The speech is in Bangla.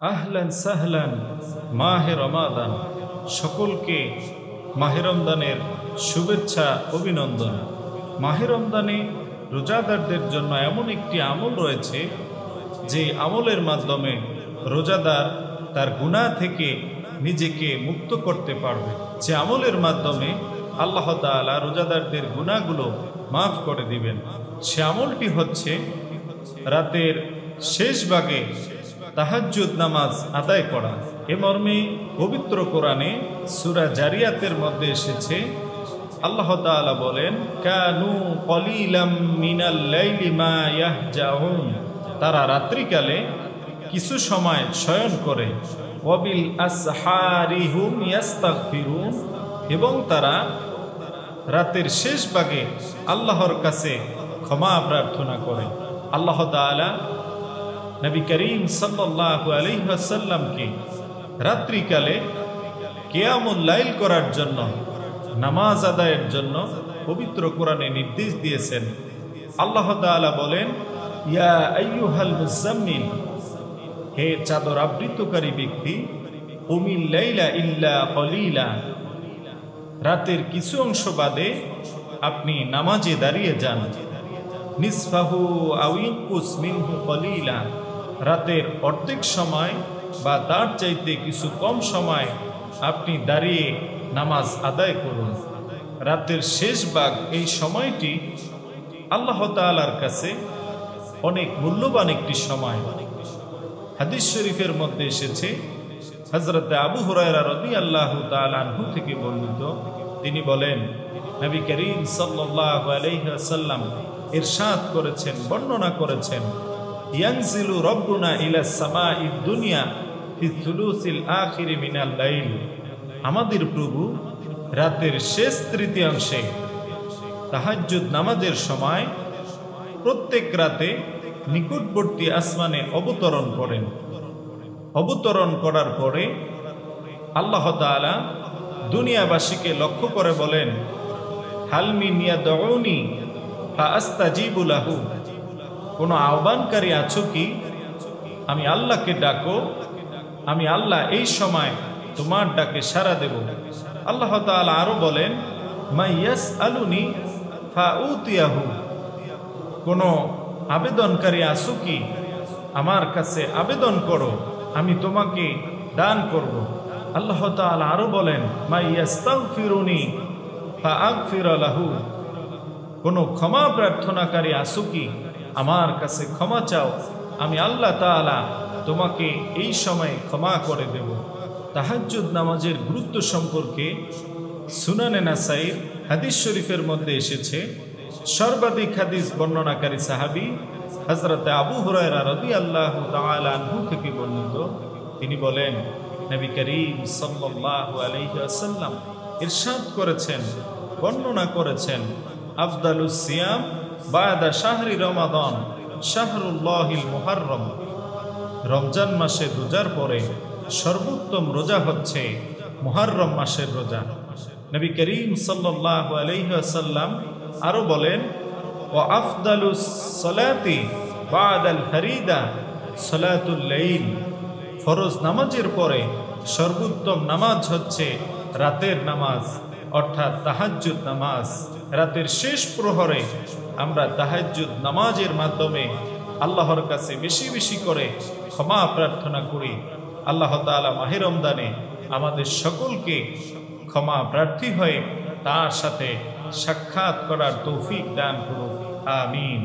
আহলান সাহলান মাহে রমাদান। সকলকে মাহে রমদানের শুভেচ্ছা অভিনন্দন। মাহে রমদানে রোজাদারদের জন্য এমন একটি আমল রয়েছে যে আমলের মাধ্যমে রোজাদার তার গুনাহ থেকে নিজেকে মুক্ত করতে পারবে, যে আমলের মাধ্যমে আল্লাহ তাআলা রোজাদারদের গুনাহগুলো মাফ করে দিবেন। সে আমলটি হচ্ছে রাতের শেষ ভাগে তাহাজ্জুদ নামাজ আদায় করা। এ মর্মে পবিত্র কোরআনে সূরা জারিয়াতের মধ্যে এসেছে, আল্লাহ তাআলা বলেন, কানু কলিলাম মিনাল লাইলি মা ইয়াহজাউন, তারা রাত্রিকালে কিছু সময় শয়ন করে, ওয়াবিল আসহারি হুম ইয়াস্তাগফিরুন, এবং তারা রাতের শেষ ভাগে আল্লাহর কাছে ক্ষমা প্রার্থনা করে। আল্লাহ তাআলা নবী করিম সাল্লাল্লাহু আলাইহি ওয়াসাল্লামকে রাত্রিকালে কিয়ামুল লাইল করার জন্য, নামাজ আদায়ের জন্য পবিত্র কোরআনে নির্দেশ দিয়েছেন। আল্লাহ তাআলা বলেন, ইয়া আইয়ুহাল মুজাম্মিল, হে চাদর আবৃতকারী ব্যক্তি, কুমিল লাইলা ইল্লা কলিলা, রাতের কিছু অংশ বাদে আপনি নামাজে দাঁড়িয়ে যান। নিসফাহু আও ইনকুস মিনহু কলিলা, রাতের অর্ধেক সময় বা তার চাইতে কিছু কম সময় আপনি দাঁড়িয়ে নামাজ আদায় করুন। রাতের শেষ ভাগ, এই সময়টি আল্লাহ তাআলার কাছে অনেক মূল্যবান একটি সময়। হাদিস শরীফের মধ্যে এসেছে, হযরত আবু হুরায়রা রাদিয়াল্লাহু তাআলা আনহু থেকে বর্ণিত, তিনি বলেন, নবী করিম সাল্লাল্লাহু আলাইহি ওয়াসাল্লাম ইরশাদ করেছেন, বর্ণনা করেছেন, ইয়ানজিলু রাব্বুনা ইলাস সামাঈদ দুনিয়া ফি থুলুসিল আখিরি মিনাল লাইল, আমাদের প্রভু রাতের শেষ তৃতীয়াংশে তাহাজ্জুদ নামাজের সময় প্রত্যেক রাতে নিকটবর্তী আসমানে অবতরণ করেন। অবতরণ করার পরে আল্লাহ তাআলা দুনিয়াবাসীকে লক্ষ্য করে বলেন, হাল মিন ইয়াদউনি ফাআস্তাজিবু লাহু, কোনো আহ্বানকারী আছো কি? আমি আল্লাহকে ডাকো, আমি আল্লাহ এই সময় তোমার ডাকে সাড়া দেব। আল্লাহ তাআলা আরো বলেন, মাইয়াস আলুনি ফাউতিয়াহু, কোনো আবেদনকারী আছো কি? আমার কাছে আবেদন করো, আমি তোমাকে দান করব। আল্লাহ তাআলা আরো বলেন, মাইয়াস্তাগফিরুনি ফাআগফির লাহু, কোনো ক্ষমা প্রার্থনাকারী আছো কি? আমার কাছে ক্ষমা চাও, আমি আল্লাহ তাআলা তোমাকে এই সময় ক্ষমা করে দেব। তাহাজ্জুদ নামাজের গুরুত্ব সম্পর্কে সুনানে নাসাইর হাদিস শরীফের মধ্যে এসেছে, সর্বাধিক হাদিস বর্ণনাকারী সাহাবী হযরত আবু হুরায়রা রাদিয়াল্লাহু তাআলা আনহু থেকে বর্ণিত, তিনি বলেন, নবী করিম সাল্লাল্লাহু আলাইহি ওয়াসাল্লাম ইরশাদ করেছেন, বর্ণনা করেছেন, আফদালুস সিয়াম বাদা শাহরি রমাদান শাহরুল্লাহিল মুহাররম, রমজান মাসে রোজার পরে সর্বোত্তম রোজা হচ্ছে মুহাররম মাসের রোজা। নবী করিম সাল্লাল্লাহু আলাইহি ওয়াসাল্লাম আরো বলেন, ওয়া আফদালুস সালাতি বাদাল ফরিদা সালাতুল লাইল, ফরজ নামাজের পরে সর্বোত্তম নামাজ হচ্ছে রাতের নামাজ, অর্থাৎ তাহাজ্জুদ নামাজ। রাতের শেষ প্রহরে আমরা তাহাজ্জুদ নামাজের মাধ্যমে আল্লাহর কাছে বেশি বেশি করে ক্ষমা প্রার্থনা করি। আল্লাহ তাআলা মাহে রমদানে আমাদের সকলকে ক্ষমা প্রার্থী হয়ে তার সাথে সাক্ষাৎ করার তৌফিক দান করুন। আমিন।